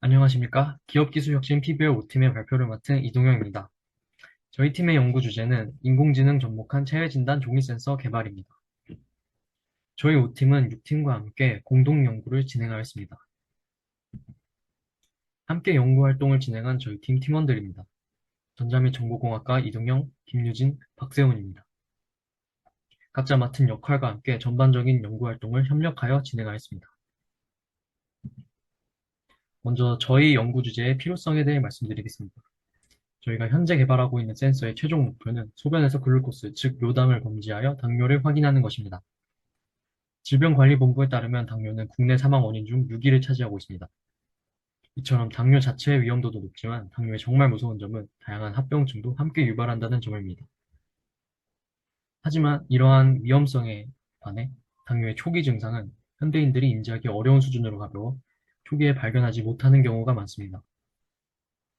안녕하십니까? 기업기술혁신 PBL 5팀의 발표를 맡은 이동영입니다. 저희 팀의 연구 주제는 인공지능 접목한 체외진단 종이센서 개발입니다. 저희 5팀은 6팀과 함께 공동 연구를 진행하였습니다. 함께 연구 활동을 진행한 저희 팀 팀원들입니다. 전자및 정보공학과 이동영, 김유진, 박세훈입니다. 각자 맡은 역할과 함께 전반적인 연구 활동을 협력하여 진행하였습니다. 먼저 저희 연구 주제의 필요성에 대해 말씀드리겠습니다. 저희가 현재 개발하고 있는 센서의 최종 목표는 소변에서 글루코스, 즉 요당을 검지하여 당뇨를 확인하는 것입니다. 질병관리본부에 따르면 당뇨는 국내 사망 원인 중 6위를 차지하고 있습니다. 이처럼 당뇨 자체의 위험도도 높지만 당뇨의 정말 무서운 점은 다양한 합병증도 함께 유발한다는 점입니다. 하지만 이러한 위험성에 반해 당뇨의 초기 증상은 현대인들이 인지하기 어려운 수준으로 가벼워 초기에 발견하지 못하는 경우가 많습니다.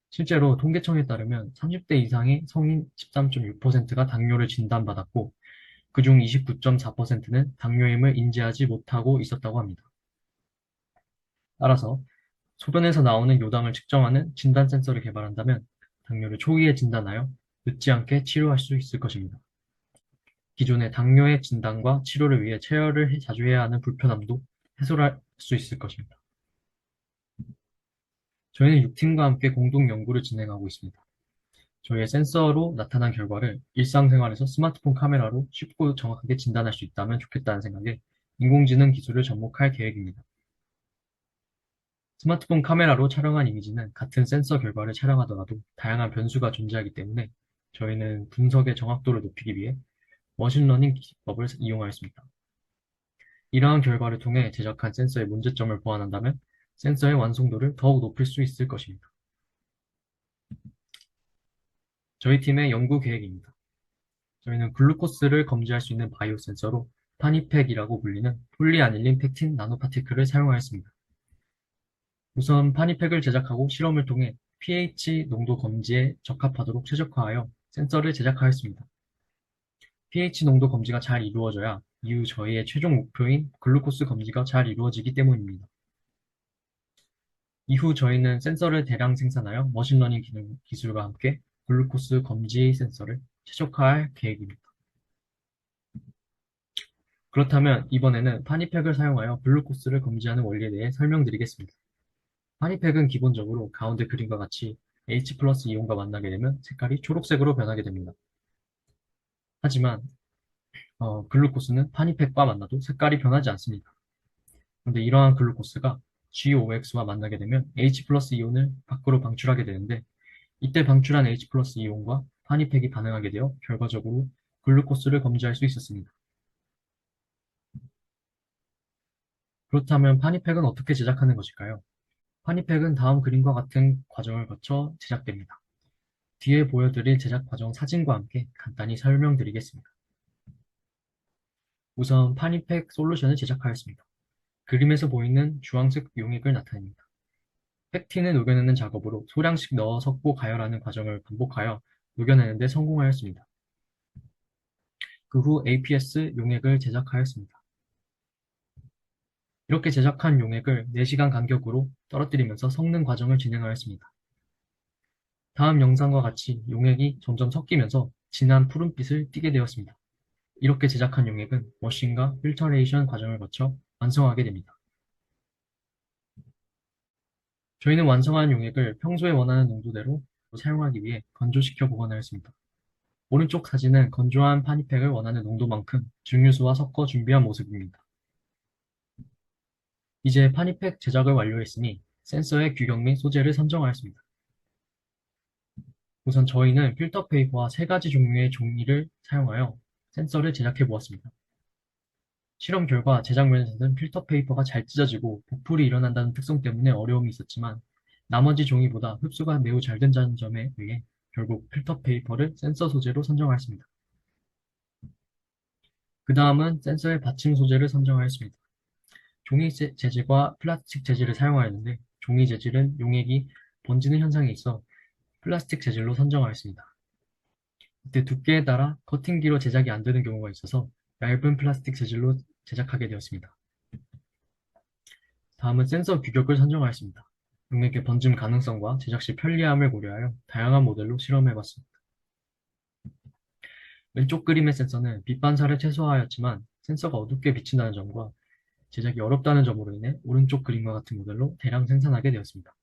실제로 통계청에 따르면 30대 이상의 성인 13.6%가 당뇨를 진단받았고 그중 29.4%는 당뇨임을 인지하지 못하고 있었다고 합니다. 따라서 소변에서 나오는 요당을 측정하는 진단 센서를 개발한다면 당뇨를 초기에 진단하여 늦지 않게 치료할 수 있을 것입니다. 기존의 당뇨의 진단과 치료를 위해 체열을 자주 해야 하는 불편함도 해소할 수 있을 것입니다. 저희는 6팀과 함께 공동 연구를 진행하고 있습니다. 저희의 센서로 나타난 결과를 일상생활에서 스마트폰 카메라로 쉽고 정확하게 진단할 수 있다면 좋겠다는 생각에 인공지능 기술을 접목할 계획입니다. 스마트폰 카메라로 촬영한 이미지는 같은 센서 결과를 촬영하더라도 다양한 변수가 존재하기 때문에 저희는 분석의 정확도를 높이기 위해 머신러닝 기법을 이용하였습니다. 이러한 결과를 통해 제작한 센서의 문제점을 보완한다면 센서의 완성도를 더욱 높일 수 있을 것입니다. 저희 팀의 연구 계획입니다. 저희는 글루코스를 검지할 수 있는 바이오 센서로 파니팩이라고 불리는 폴리아닐린 팩틴 나노파티클을 사용하였습니다. 우선 파니팩을 제작하고 실험을 통해 pH 농도 검지에 적합하도록 최적화하여 센서를 제작하였습니다. pH 농도 검지가 잘 이루어져야 이후 저희의 최종 목표인 글루코스 검지가 잘 이루어지기 때문입니다. 이후 저희는 센서를 대량 생산하여 머신러닝 기술과 함께 글루코스 검지 센서를 최적화할 계획입니다. 그렇다면 이번에는 파니팩을 사용하여 글루코스를 검지하는 원리에 대해 설명드리겠습니다. 파니팩은 기본적으로 가운데 그림과 같이 H 플러스 이온과 만나게 되면 색깔이 초록색으로 변하게 됩니다. 하지만 글루코스는 파니팩과 만나도 색깔이 변하지 않습니다. 그런데 이러한 글루코스가 GOX와 만나게 되면 H 플러스 이온을 밖으로 방출하게 되는데 이때 방출한 H 플러스 이온과 파니팩이 반응하게 되어 결과적으로 글루코스를 검지할 수 있었습니다. 그렇다면 파니팩은 어떻게 제작하는 것일까요? 파니팩은 다음 그림과 같은 과정을 거쳐 제작됩니다. 뒤에 보여드릴 제작 과정 사진과 함께 간단히 설명드리겠습니다. 우선 파니팩 솔루션을 제작하였습니다. 그림에서 보이는 주황색 용액을 나타냅니다. 팩틴을 녹여내는 작업으로 소량씩 넣어 섞고 가열하는 과정을 반복하여 녹여내는 데 성공하였습니다. 그 후 APS 용액을 제작하였습니다. 이렇게 제작한 용액을 4시간 간격으로 떨어뜨리면서 섞는 과정을 진행하였습니다. 다음 영상과 같이 용액이 점점 섞이면서 진한 푸른빛을 띠게 되었습니다. 이렇게 제작한 용액은 워싱과 필터레이션 과정을 거쳐 완성하게 됩니다. 저희는 완성한 용액을 평소에 원하는 농도대로 사용하기 위해 건조시켜 보관하였습니다. 오른쪽 사진은 건조한 파니팩을 원하는 농도만큼 증류수와 섞어 준비한 모습입니다. 이제 파니팩 제작을 완료했으니 센서의 규격 및 소재를 선정하였습니다. 우선 저희는 필터 페이퍼와 3가지 종류의 종이를 사용하여 센서를 제작해 보았습니다. 실험 결과 제작 면에서는 필터 페이퍼가 잘 찢어지고 보풀이 일어난다는 특성 때문에 어려움이 있었지만 나머지 종이보다 흡수가 매우 잘 된다는 점에 의해 결국 필터 페이퍼를 센서 소재로 선정하였습니다. 그 다음은 센서의 받침 소재를 선정하였습니다. 종이 재질과 플라스틱 재질을 사용하였는데 종이 재질은 용액이 번지는 현상이 있어 플라스틱 재질로 선정하였습니다. 이때 두께에 따라 커팅기로 제작이 안 되는 경우가 있어서 얇은 플라스틱 재질로 제작하게 되었습니다. 다음은 센서 규격을 선정하였습니다. 용액의 번짐 가능성과 제작 시 편리함을 고려하여 다양한 모델로 실험해봤습니다. 왼쪽 그림의 센서는 빛 반사를 최소화하였지만 센서가 어둡게 비친다는 점과 제작이 어렵다는 점으로 인해 오른쪽 그림과 같은 모델로 대량 생산하게 되었습니다.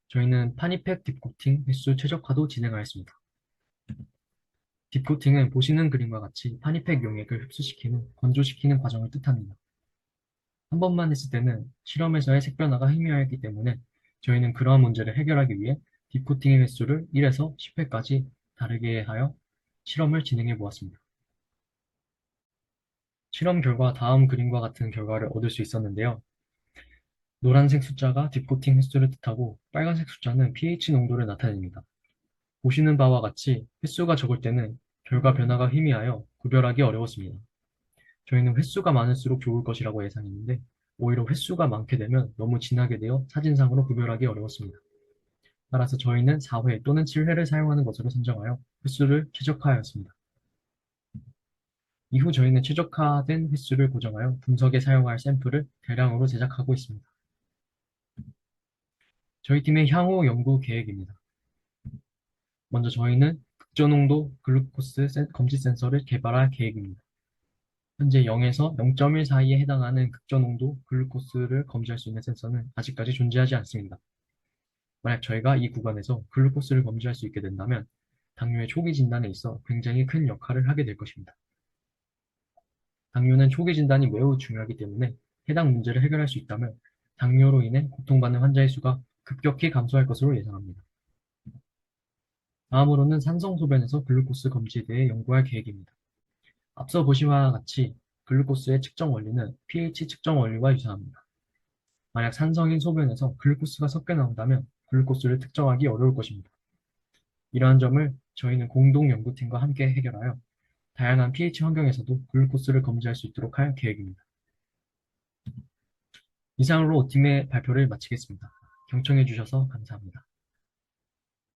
저희는 파니팩 딥코팅 횟수 최적화도 진행하였습니다. 딥코팅은 보시는 그림과 같이 파니팩 용액을 흡수시키는, 건조시키는 과정을 뜻합니다. 한 번만 했을 때는 실험에서의 색변화가 희미하였기 때문에 저희는 그러한 문제를 해결하기 위해 딥코팅의 횟수를 1에서 10회까지 다르게 하여 실험을 진행해 보았습니다. 실험 결과 다음 그림과 같은 결과를 얻을 수 있었는데요. 노란색 숫자가 딥코팅 횟수를 뜻하고 빨간색 숫자는 pH 농도를 나타냅니다. 보시는 바와 같이 횟수가 적을 때는 결과 변화가 희미하여 구별하기 어려웠습니다. 저희는 횟수가 많을수록 좋을 것이라고 예상했는데 오히려 횟수가 많게 되면 너무 진하게 되어 사진상으로 구별하기 어려웠습니다. 따라서 저희는 4회 또는 7회를 사용하는 것으로 선정하여 횟수를 최적화하였습니다. 이후 저희는 최적화된 횟수를 고정하여 분석에 사용할 샘플을 대량으로 제작하고 있습니다. 저희 팀의 향후 연구 계획입니다. 먼저 저희는 극저농도 글루코스 검지 센서를 개발할 계획입니다. 현재 0에서 0.1 사이에 해당하는 극저농도 글루코스를 검지할 수 있는 센서는 아직까지 존재하지 않습니다. 만약 저희가 이 구간에서 글루코스를 검지할 수 있게 된다면 당뇨의 초기 진단에 있어 굉장히 큰 역할을 하게 될 것입니다. 당뇨는 초기 진단이 매우 중요하기 때문에 해당 문제를 해결할 수 있다면 당뇨로 인해 고통받는 환자의 수가 급격히 감소할 것으로 예상합니다. 다음으로는 산성소변에서 글루코스 검지에 대해 연구할 계획입니다. 앞서 보신 바와 같이 글루코스의 측정 원리는 pH 측정 원리와 유사합니다. 만약 산성인 소변에서 글루코스가 섞여 나온다면 글루코스를 특정하기 어려울 것입니다. 이러한 점을 저희는 공동 연구팀과 함께 해결하여 다양한 pH 환경에서도 글루코스를 검지할 수 있도록 할 계획입니다. 이상으로 팀의 발표를 마치겠습니다. 경청해 주셔서 감사합니다.